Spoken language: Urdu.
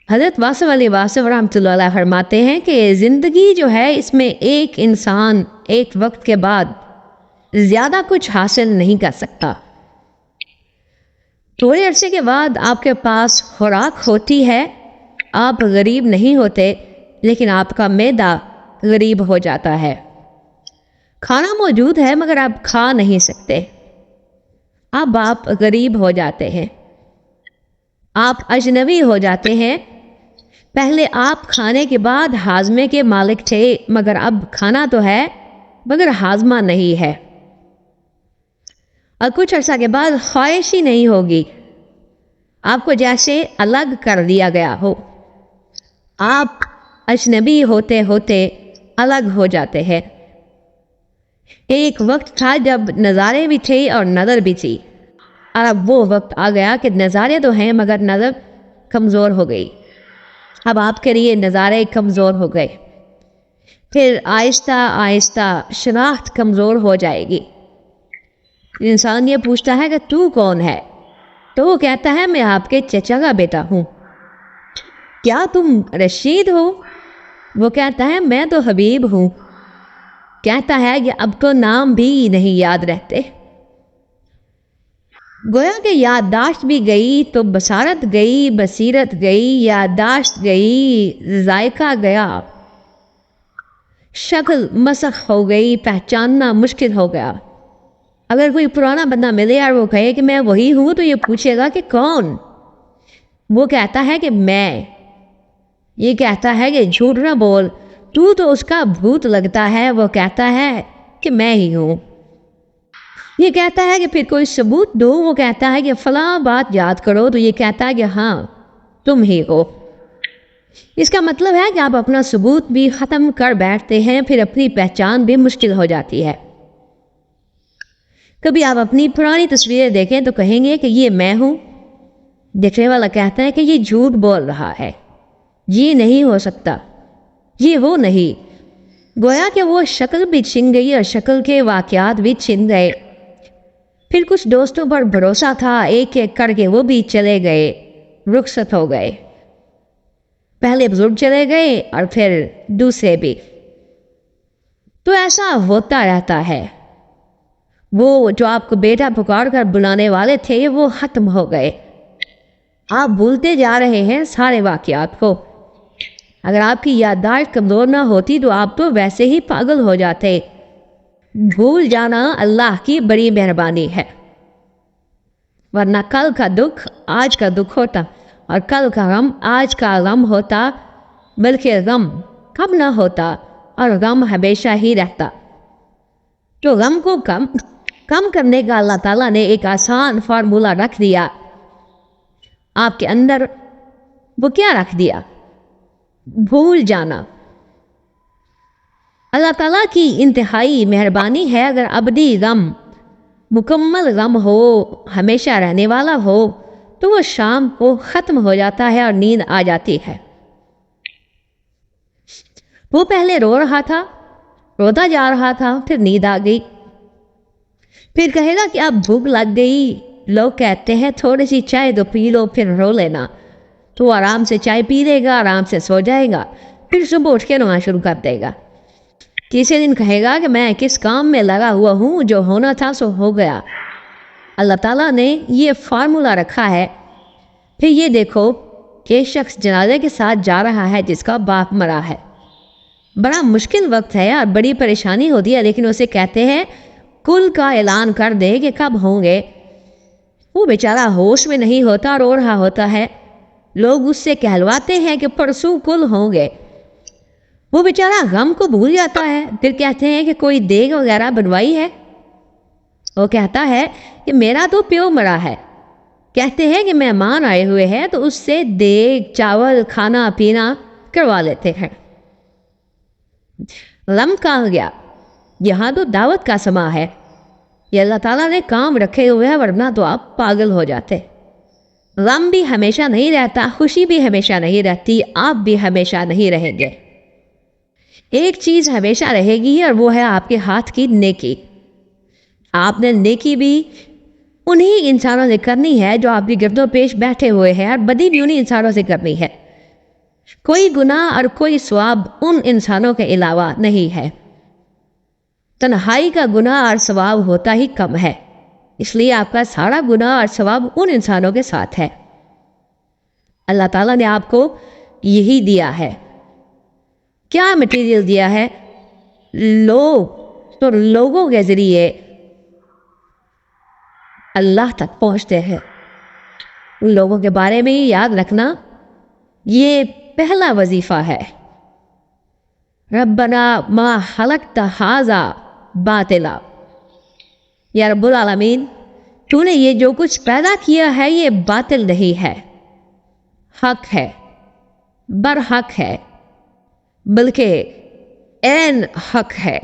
حضرت واصف علی واصف رحمۃ اللہ علیہ فرماتے ہیں کہ زندگی جو ہے اس میں ایک انسان ایک وقت کے بعد زیادہ کچھ حاصل نہیں کر سکتا۔ تھوڑے عرصے کے بعد آپ کے پاس خوراک ہوتی ہے، آپ غریب نہیں ہوتے، لیکن آپ کا معدہ غریب ہو جاتا ہے۔ کھانا موجود ہے مگر آپ کھا نہیں سکتے، اب آپ غریب ہو جاتے ہیں، آپ اجنبی ہو جاتے ہیں۔ پہلے آپ کھانے کے بعد ہاضمے کے مالک تھے، مگر اب کھانا تو ہے مگر ہاضمہ نہیں ہے، اور کچھ عرصہ کے بعد خواہش ہی نہیں ہوگی، آپ کو جیسے الگ کر دیا گیا ہو، آپ اجنبی ہوتے ہوتے الگ ہو جاتے ہیں۔ ایک وقت تھا جب نظارے بھی تھے اور نظر بھی تھی، اور اب وہ وقت آ گیا کہ نظارے تو ہیں مگر نظر کمزور ہو گئی، اب آپ کے لیے نظارے کمزور ہو گئے، پھر آہستہ آہستہ شناخت کمزور ہو جائے گی۔ انسان یہ پوچھتا ہے کہ تو کون ہے؟ تو وہ کہتا ہے میں آپ کے چچا کا بیٹا ہوں۔ کیا تم رشید ہو؟ وہ کہتا ہے میں تو حبیب ہوں۔ کہتا ہے کہ اب تو نام بھی نہیں یاد رہتے۔ گویا کہ یادداشت بھی گئی تو بصارت گئی، بصیرت گئی، یادداشت گئی، ذائقہ گیا، شکل مسخ ہو گئی، پہچاننا مشکل ہو گیا۔ اگر کوئی پرانا بندہ ملے اور وہ کہے کہ میں وہی ہوں تو یہ پوچھے گا کہ کون؟ وہ کہتا ہے کہ میں۔ یہ کہتا ہے کہ جھوٹ نہ بول، تو اس کا بھوت لگتا ہے۔ وہ کہتا ہے کہ میں ہی ہوں۔ یہ کہتا ہے کہ پھر کوئی ثبوت دو۔ وہ کہتا ہے کہ فلاں بات یاد کرو، تو یہ کہتا ہے کہ ہاں تم ہی ہو۔ اس کا مطلب ہے کہ آپ اپنا ثبوت بھی ختم کر بیٹھتے ہیں، پھر اپنی پہچان بھی مشکل ہو جاتی ہے۔ کبھی آپ اپنی پرانی تصویریں دیکھیں تو کہیں گے کہ یہ میں ہوں۔ دیکھنے والا کہتا ہے کہ یہ جھوٹ بول رہا ہے، یہ نہیں ہو سکتا، یہ وہ نہیں۔ گویا کہ وہ شکل بھی چھن گئی اور شکل کے واقعات بھی چھن گئے۔ پھر کچھ دوستوں پر بھروسہ تھا، ایک ایک کر کے وہ بھی چلے گئے، رخصت ہو گئے۔ پہلے بزرگ چلے گئے اور پھر دوسرے بھی۔ تو ایسا ہوتا رہتا ہے۔ وہ جو آپ کو بیٹا پکار کر بلانے والے تھے وہ ختم ہو گئے۔ آپ بھولتے جا رہے ہیں سارے واقعات کو۔ اگر آپ کی یادداشت کمزور نہ ہوتی تو آپ تو ویسے ہی پاگل ہو جاتے۔ بھول جانا اللہ کی بڑی مہربانی ہے، ورنہ کل کا دکھ آج کا دکھ ہوتا، اور کل کا غم آج کا غم ہوتا، بلکہ غم کم نہ ہوتا اور غم ہمیشہ ہی رہتا۔ تو غم کو کم کرنے کا اللہ تعالیٰ نے ایک آسان فارمولہ رکھ دیا آپ کے اندر۔ وہ کیا رکھ دیا؟ بھول جانا۔ اللہ تعالیٰ کی انتہائی مہربانی ہے، اگر ابدی غم، مکمل غم ہو، ہمیشہ رہنے والا ہو، تو وہ شام کو ختم ہو جاتا ہے اور نیند آ جاتی ہے۔ وہ پہلے رو رہا تھا، روتا جا رہا تھا، پھر نیند آ گئی، پھر کہے گا کہ اب بھوک لگ گئی۔ لوگ کہتے ہیں تھوڑی سی چائے تو پی لو پھر رو لینا، تو وہ آرام سے چائے پی لے گا، آرام سے سو جائے گا، پھر صبح اٹھ کے رونا شروع کر دے گا۔ تیسرے دن کہے گا کہ میں کس کام میں لگا ہوا ہوں، جو ہونا تھا سو ہو گیا۔ اللہ تعالیٰ نے یہ فارمولہ رکھا ہے۔ پھر یہ دیکھو کہ شخص جنازے کے ساتھ جا رہا ہے جس کا باپ مرا ہے، بڑا مشکل وقت ہے اور بڑی پریشانی ہوتی ہے، لیکن اسے کہتے ہیں کل کا اعلان کر دے کہ کب ہوں گے۔ وہ بیچارہ ہوش میں نہیں ہوتا، رو رہا ہوتا ہے۔ لوگ اس سے کہلواتے ہیں کہ پرسوں کل ہوں گے۔ وہ بیچارہ غم کو بھول جاتا ہے، پھر کہتے ہیں کہ کوئی دیگ وغیرہ بنوائی ہے۔ وہ کہتا ہے کہ میرا تو پیو مرا ہے۔ کہتے ہیں کہ مہمان آئے ہوئے ہیں تو اس سے دیگ، چاول، کھانا پینا کروا لیتے ہیں۔ غم کہاں گیا؟ یہاں تو دعوت کا سما ہے۔ یہ اللہ تعالیٰ نے کام رکھے ہوئے ہیں، ورنہ تو آپ پاگل ہو جاتے۔ غم بھی ہمیشہ نہیں رہتا، خوشی بھی ہمیشہ نہیں رہتی، آپ بھی ہمیشہ نہیں رہیں گے۔ ایک چیز ہمیشہ رہے گی اور وہ ہے آپ کے ہاتھ کی نیکی۔ آپ نے نیکی بھی انہی انسانوں سے کرنی ہے جو آپ کی گرد و پیش بیٹھے ہوئے ہیں، اور بدی بھی انہی انسانوں سے کرنی ہے۔ کوئی گناہ اور کوئی ثواب ان انسانوں کے علاوہ نہیں ہے۔ تنہائی کا گناہ اور ثواب ہوتا ہی کم ہے، اس لیے آپ کا سارا گناہ اور ثواب ان انسانوں کے ساتھ ہے۔ اللہ تعالیٰ نے آپ کو یہی دیا ہے۔ کیا مٹیریل دیا ہے؟ لوگ تو لوگوں کے ذریعے اللہ تک پہنچتے ہیں۔ ان لوگوں کے بارے میں یاد رکھنا یہ پہلا وظیفہ ہے۔ ربنا ما خلقت ھذا باطلا، یا رب العالمین تو نے یہ جو کچھ پیدا کیا ہے یہ باطل نہیں ہے، حق ہے، برحق ہے، بلکہ عین حق ہے۔